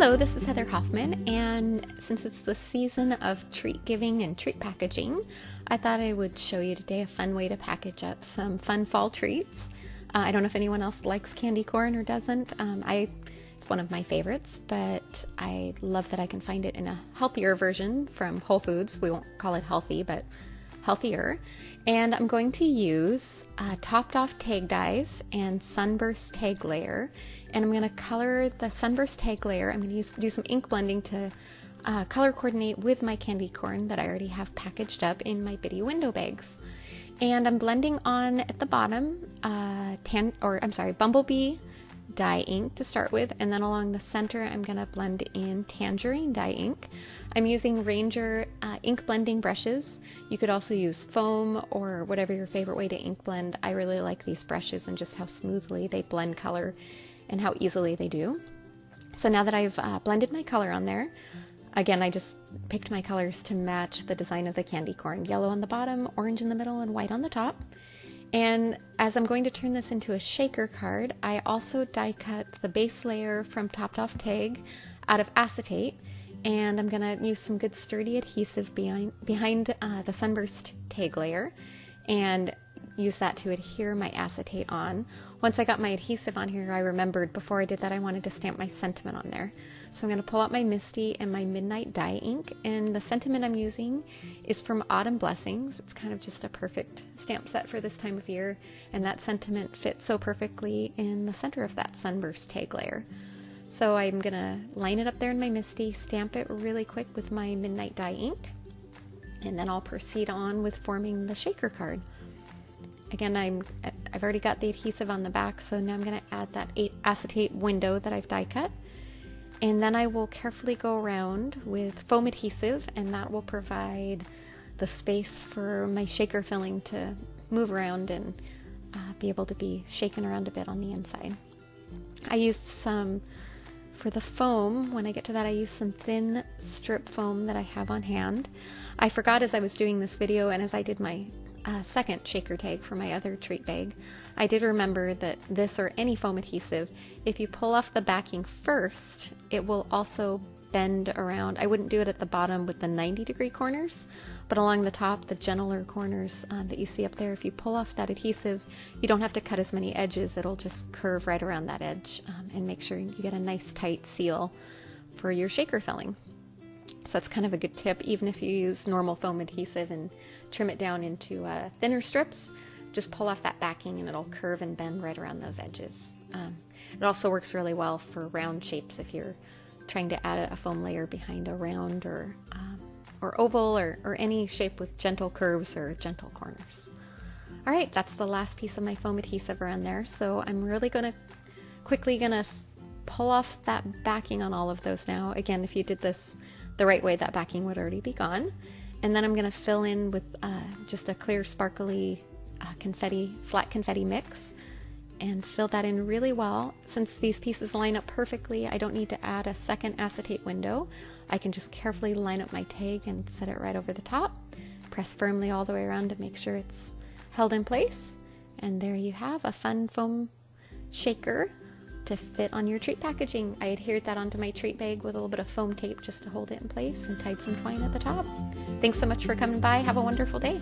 Hello, this is Heather Hoffman, and since it's the season of treat giving and treat packaging, I thought I would show you today a fun way to package up some fun fall treats. I don't know if anyone else likes candy corn or doesn't. It's one of my favorites, but I love that I can find it in a healthier version from Whole Foods. We won't call it healthy, but healthier. And I'm going to use topped off tag dies and sunburst tag layer, and I'm going to color the sunburst tag layer. I'm going to do some ink blending to color coordinate with my candy corn that I already have packaged up in my bitty window bags. And I'm blending on at the bottom bumblebee dye ink to start with, and then along the center I'm going to blend in tangerine dye ink. I'm using Ranger ink blending brushes. You could also use foam or whatever your favorite way to ink blend. I really like these brushes and just how smoothly they blend color and how easily they do. So now that I've blended my color on there, again, I just picked my colors to match the design of the candy corn. Yellow on the bottom, orange in the middle, and white on the top. And as I'm going to turn this into a shaker card, I also die cut the base layer from Topped Off Tag out of acetate, and I'm going to use some good sturdy adhesive behind the sunburst tag layer and use that to adhere my acetate on. Once I got my adhesive on here, I remembered before I did that I wanted to stamp my sentiment on there. So I'm going to pull out my Misty and my Midnight dye ink, and the sentiment I'm using is from Autumn Blessings. It's kind of just a perfect stamp set for this time of year, and that sentiment fits so perfectly in the center of that sunburst tag layer. So I'm going to line it up there in my Misty, stamp it really quick with my Midnight dye ink, and then I'll proceed on with forming the shaker card. Again, I've already got the adhesive on the back, so now I'm going to add that acetate window that I've die cut. And then I will carefully go around with foam adhesive, and that will provide the space for my shaker filling to move around and be able to be shaken around a bit on the inside. I used some, for the foam, when I get to that, I used some thin strip foam that I have on hand. I forgot as I was doing this video and as I did my second shaker tag for my other treat bag, I did remember that this or any foam adhesive, if you pull off the backing first, it will also bend around. I wouldn't do it at the bottom with the 90-degree corners, but along the top, the gentler corners that you see up there, if you pull off that adhesive, you don't have to cut as many edges. It'll just curve right around that edge and make sure you get a nice tight seal for your shaker filling. So that's kind of a good tip, even if you use normal foam adhesive and trim it down into thinner strips, just pull off that backing and it'll curve and bend right around those edges. It also works really well for round shapes if you're trying to add a foam layer behind a round or oval or any shape with gentle curves or gentle corners. All right, that's the last piece of my foam adhesive around there. So I'm really quickly gonna pull off that backing on all of those now. Again, if you did this the right way, that backing would already be gone. And then I'm going to fill in with just a clear sparkly flat confetti mix and fill that in really well. Since these pieces line up perfectly, I don't need to add a second acetate window. I can just carefully line up my tag and set it right over the top. Press firmly all the way around to make sure it's held in place. And there you have a fun foam shaker to fit on your treat packaging. I adhered that onto my treat bag with a little bit of foam tape just to hold it in place and tied some twine at the top. Thanks so much for coming by. Have a wonderful day.